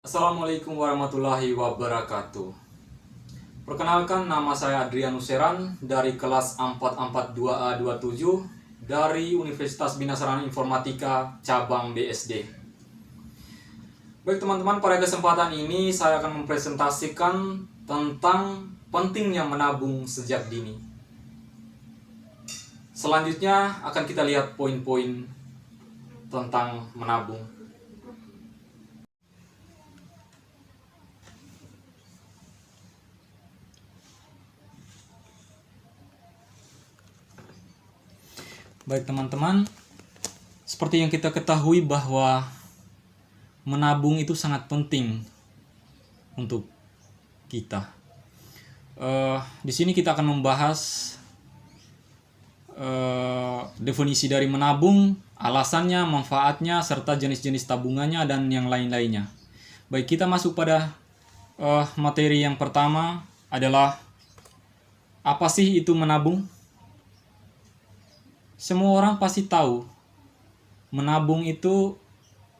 Assalamualaikum warahmatullahi wabarakatuh. Perkenalkan, nama saya Adrianus Seran dari kelas 442A27 dari Universitas Bina Sarana Informatika Cabang BSD. Baik teman-teman, pada kesempatan ini saya akan mempresentasikan tentang pentingnya menabung sejak dini. Selanjutnya akan kita lihat poin-poin tentang menabung. Baik teman-teman, seperti yang kita ketahui bahwa menabung itu sangat penting untuk kita. Di sini kita akan membahas definisi dari menabung, alasannya, manfaatnya, serta jenis-jenis tabungannya dan yang lain-lainnya. Baik, kita masuk pada materi yang pertama adalah apa sih itu menabung? Semua orang pasti tahu menabung itu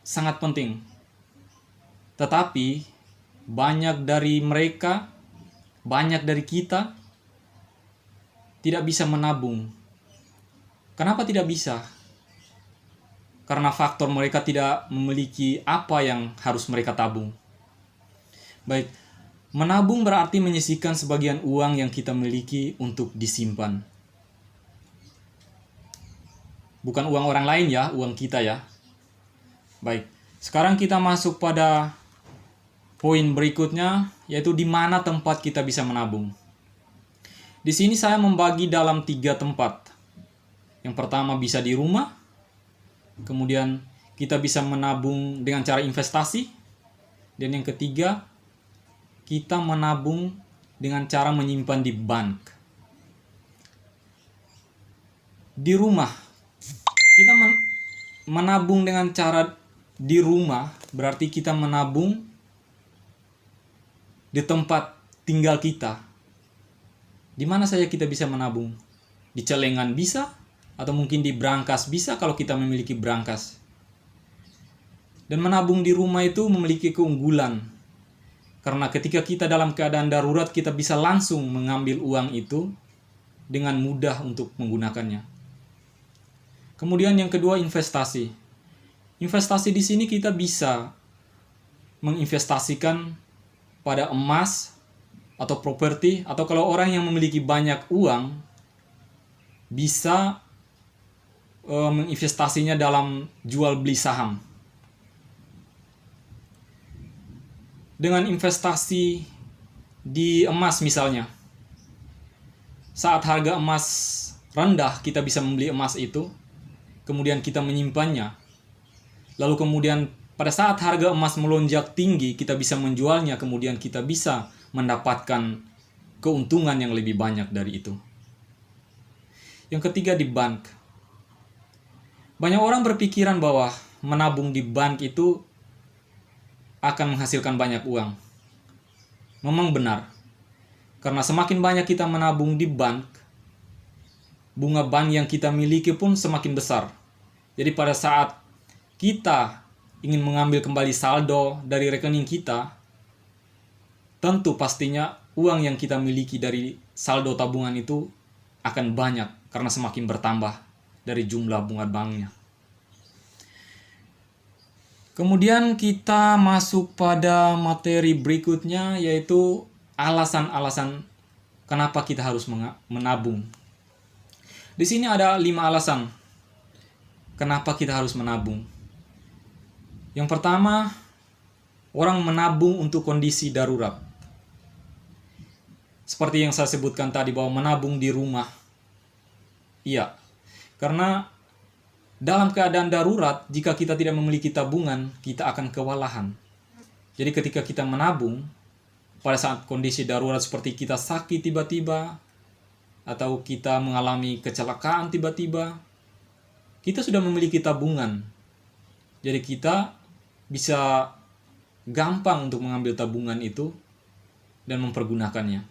sangat penting. Tetapi banyak dari mereka, banyak dari kita tidak bisa menabung. Kenapa tidak bisa? Karena faktor mereka tidak memiliki apa yang harus mereka tabung. Baik, menabung berarti menyisihkan sebagian uang yang kita miliki untuk disimpan. Bukan uang orang lain ya, uang kita ya. Baik, sekarang kita masuk pada poin berikutnya, yaitu di mana tempat kita bisa menabung. Di sini saya membagi dalam 3 tempat. Yang pertama bisa di rumah, kemudian kita bisa menabung dengan cara investasi, dan yang ketiga kita menabung dengan cara menyimpan di bank. Di rumah, kita menabung dengan cara di rumah, berarti kita menabung di tempat tinggal kita. Di mana saja kita bisa menabung? Di celengan bisa, atau mungkin di brankas bisa kalau kita memiliki brankas. Dan menabung di rumah itu memiliki keunggulan. Karena ketika kita dalam keadaan darurat, kita bisa langsung mengambil uang itu dengan mudah untuk menggunakannya. Kemudian yang kedua, investasi. Investasi di sini kita bisa menginvestasikan pada emas atau properti, atau kalau orang yang memiliki banyak uang bisa menginvestasinya dalam jual beli saham. Dengan investasi di emas misalnya, saat harga emas rendah kita bisa membeli emas itu, kemudian kita menyimpannya. Lalu kemudian pada saat harga emas melonjak tinggi, kita bisa menjualnya, kemudian kita bisa mendapatkan keuntungan yang lebih banyak dari itu. Yang ketiga, di bank. Banyak orang berpikiran bahwa menabung di bank itu akan menghasilkan banyak uang. Memang benar. Karena semakin banyak kita menabung di bank, bunga bank yang kita miliki pun semakin besar. Jadi pada saat kita ingin mengambil kembali saldo dari rekening kita, tentu pastinya uang yang kita miliki dari saldo tabungan itu akan banyak karena semakin bertambah dari jumlah bunga banknya. Kemudian kita masuk pada materi berikutnya, yaitu alasan-alasan kenapa kita harus menabung. Di sini ada 5 alasan kenapa kita harus menabung. Yang pertama, orang menabung untuk kondisi darurat. Seperti yang saya sebutkan tadi bahwa menabung di rumah. Iya, karena dalam keadaan darurat, jika kita tidak memiliki tabungan, kita akan kewalahan. Jadi ketika kita menabung, pada saat kondisi darurat seperti kita sakit tiba-tiba, atau kita mengalami kecelakaan tiba-tiba, kita sudah memiliki tabungan. Jadi kita bisa gampang untuk mengambil tabungan itu dan mempergunakannya.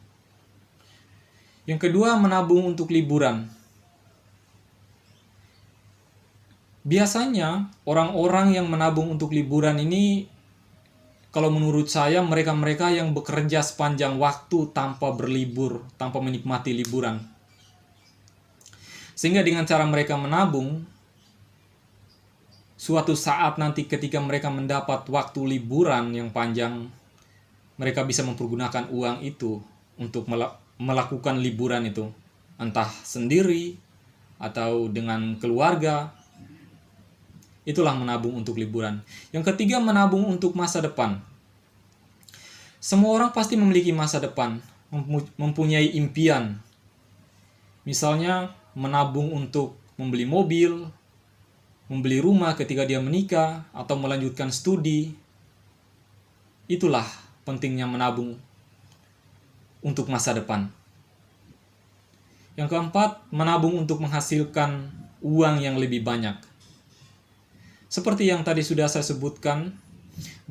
Yang kedua, menabung untuk liburan. Biasanya orang-orang yang menabung untuk liburan ini kalau menurut saya mereka-mereka yang bekerja sepanjang waktu tanpa berlibur, tanpa menikmati liburan. Sehingga dengan cara mereka menabung, suatu saat nanti ketika mereka mendapat waktu liburan yang panjang, mereka bisa mempergunakan uang itu untuk melakukan liburan itu, entah sendiri atau dengan keluarga. Itulah menabung untuk liburan. Yang ketiga, menabung untuk masa depan. Semua orang pasti memiliki masa depan, mempunyai impian. Misalnya menabung untuk membeli mobil, membeli rumah ketika dia menikah, atau melanjutkan studi. Itulah pentingnya menabung untuk masa depan. Yang keempat, menabung untuk menghasilkan uang yang lebih banyak. Seperti yang tadi sudah saya sebutkan,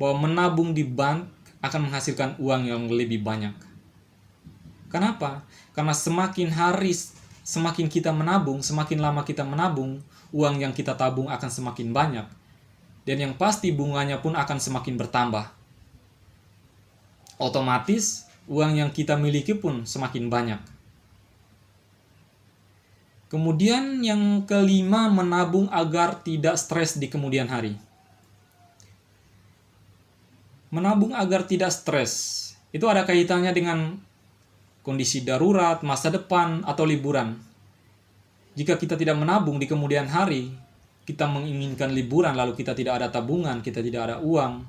bahwa menabung di bank akan menghasilkan uang yang lebih banyak. Kenapa? Karena semakin hari, semakin kita menabung, semakin lama kita menabung, uang yang kita tabung akan semakin banyak. Dan yang pasti bunganya pun akan semakin bertambah. Otomatis, uang yang kita miliki pun semakin banyak. Kemudian yang kelima, menabung agar tidak stres di kemudian hari. Menabung agar tidak stres, itu ada kaitannya dengan kondisi darurat, masa depan, atau liburan. Jika kita tidak menabung di kemudian hari, kita menginginkan liburan lalu kita tidak ada tabungan, kita tidak ada uang,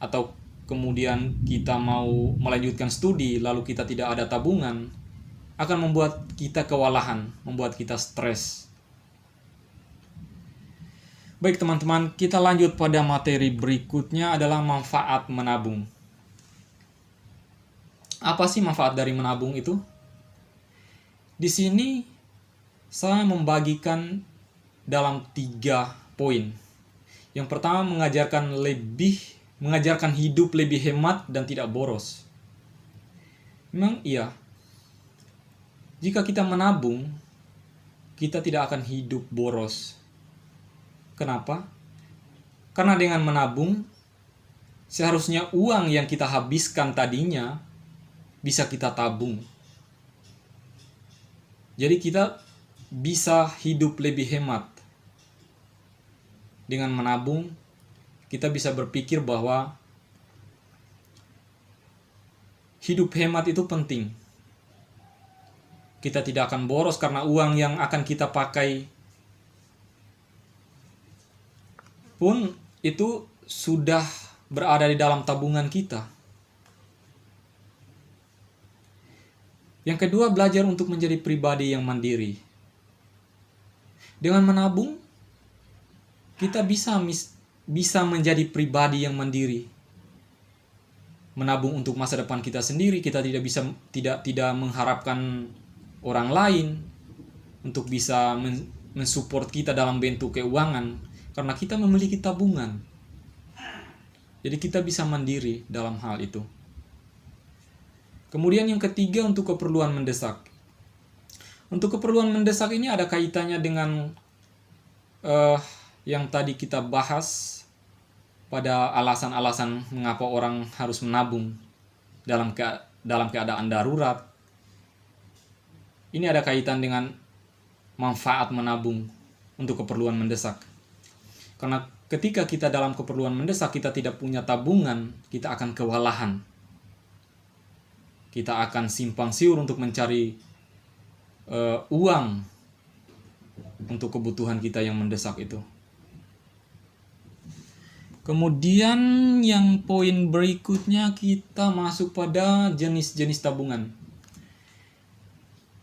atau kemudian kita mau melanjutkan studi lalu kita tidak ada tabungan, akan membuat kita kewalahan, membuat kita stres. Baik teman-teman, kita lanjut pada materi berikutnya adalah manfaat menabung. Apa sih manfaat dari menabung itu? Di sini saya membagikan dalam 3 poin. Yang pertama, mengajarkan hidup lebih hemat dan tidak boros. Memang iya. Jika kita menabung, kita tidak akan hidup boros. Kenapa? Karena dengan menabung, seharusnya uang yang kita habiskan tadinya bisa kita tabung. Jadi kita bisa hidup lebih hemat. Dengan menabung, kita bisa berpikir bahwa hidup hemat itu penting. Kita tidak akan boros karena uang yang akan kita pakai pun itu sudah berada di dalam tabungan kita. Yang kedua, belajar untuk menjadi pribadi yang mandiri. Dengan menabung, kita bisa menjadi pribadi yang mandiri. Menabung untuk masa depan kita sendiri, kita tidak mengharapkan orang lain untuk bisa mensupport kita dalam bentuk keuangan, karena kita memiliki tabungan. Jadi kita bisa mandiri dalam hal itu. Kemudian yang ketiga, untuk keperluan mendesak. Untuk keperluan mendesak ini ada kaitannya dengan yang tadi kita bahas pada alasan-alasan mengapa orang harus menabung dalam keadaan darurat. Ini ada kaitan dengan manfaat menabung untuk keperluan mendesak. Karena ketika kita dalam keperluan mendesak, kita tidak punya tabungan, kita akan kewalahan. Kita akan simpang siur untuk mencari uang untuk kebutuhan kita yang mendesak itu. Kemudian yang poin berikutnya, kita masuk pada jenis-jenis tabungan.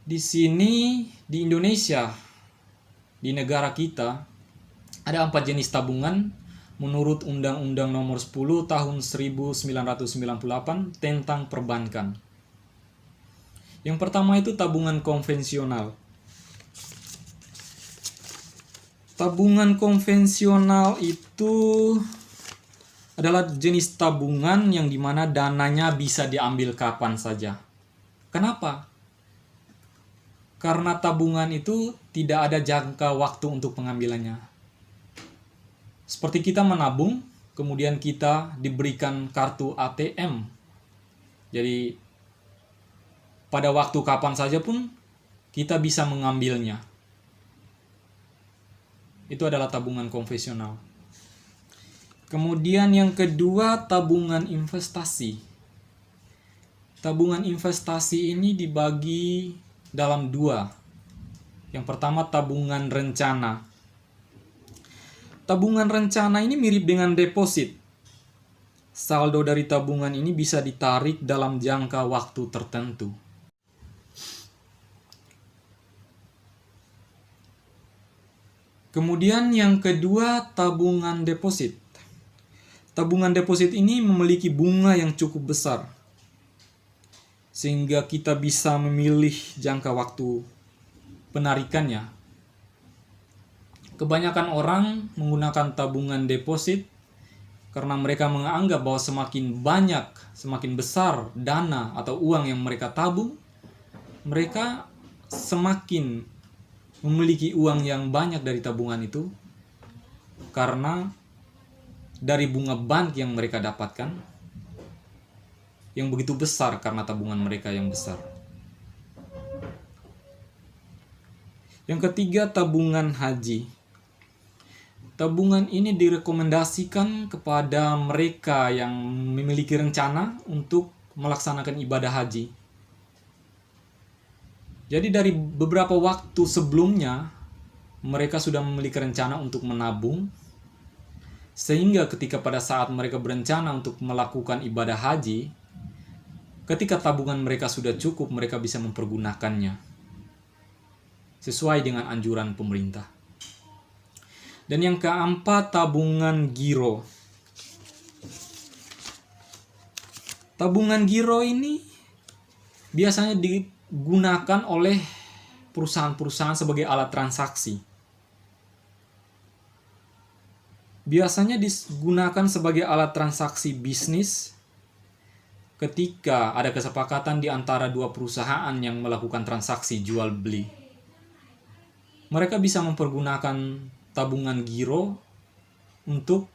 Di sini, di Indonesia, di negara kita, ada 4 jenis tabungan menurut Undang-Undang Nomor 10 Tahun 1998 tentang perbankan. Yang pertama itu tabungan konvensional. Tabungan konvensional itu adalah jenis tabungan yang dimana dananya bisa diambil kapan saja. Kenapa? Karena tabungan itu tidak ada jangka waktu untuk pengambilannya. Seperti kita menabung, kemudian kita diberikan kartu ATM. Jadi pada waktu kapan saja pun kita bisa mengambilnya. Itu adalah tabungan konvensional. Kemudian yang kedua, tabungan investasi. Tabungan investasi ini dibagi dalam dua. Yang pertama, tabungan rencana. Tabungan rencana ini mirip dengan deposit. Saldo dari tabungan ini bisa ditarik dalam jangka waktu tertentu. Kemudian yang kedua, tabungan deposit. Tabungan deposit ini memiliki bunga yang cukup besar, sehingga kita bisa memilih jangka waktu penarikannya. Kebanyakan orang menggunakan tabungan deposit karena mereka menganggap bahwa semakin banyak, semakin besar dana atau uang yang mereka tabung, mereka semakin memiliki uang yang banyak dari tabungan itu karena dari bunga bank yang mereka dapatkan yang begitu besar karena tabungan mereka yang besar. Yang ketiga, tabungan haji. Tabungan ini direkomendasikan kepada mereka yang memiliki rencana untuk melaksanakan ibadah haji. Jadi dari beberapa waktu sebelumnya mereka sudah memiliki rencana untuk menabung, sehingga ketika pada saat mereka berencana untuk melakukan ibadah haji, ketika tabungan mereka sudah cukup, mereka bisa mempergunakannya sesuai dengan anjuran pemerintah. Dan yang keempat, tabungan giro. Tabungan giro ini biasanya digunakan oleh perusahaan-perusahaan sebagai alat transaksi. Biasanya digunakan sebagai alat transaksi bisnis ketika ada kesepakatan di antara dua perusahaan yang melakukan transaksi jual beli. Mereka bisa mempergunakan tabungan giro untuk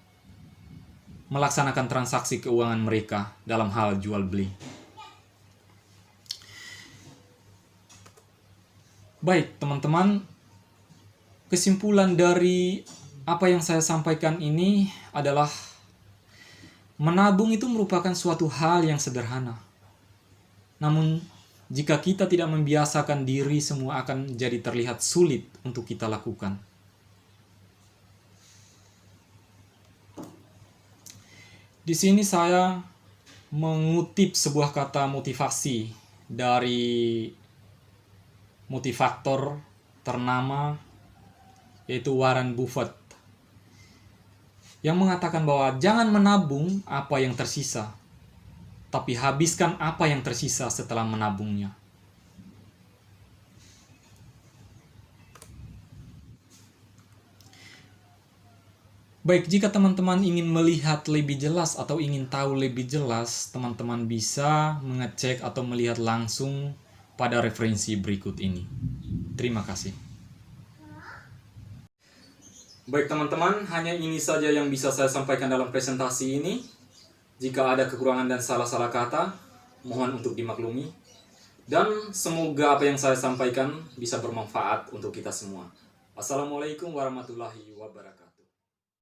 melaksanakan transaksi keuangan mereka dalam hal jual beli. Baik, teman-teman, kesimpulan dari apa yang saya sampaikan ini adalah menabung itu merupakan suatu hal yang sederhana. Namun, jika kita tidak membiasakan diri, semua akan jadi terlihat sulit untuk kita lakukan. Di sini saya mengutip sebuah kata motivasi dari motivator ternama, yaitu Warren Buffett, yang mengatakan bahwa jangan menabung apa yang tersisa, tapi habiskan apa yang tersisa setelah menabungnya. Baik, jika teman-teman ingin melihat lebih jelas atau ingin tahu lebih jelas, teman-teman bisa mengecek atau melihat langsung pada referensi berikut ini. Terima kasih. Baik teman-teman, hanya ini saja yang bisa saya sampaikan dalam presentasi ini. Jika ada kekurangan dan salah-salah kata, mohon untuk dimaklumi. Dan semoga apa yang saya sampaikan bisa bermanfaat untuk kita semua. Wassalamualaikum warahmatullahi wabarakatuh.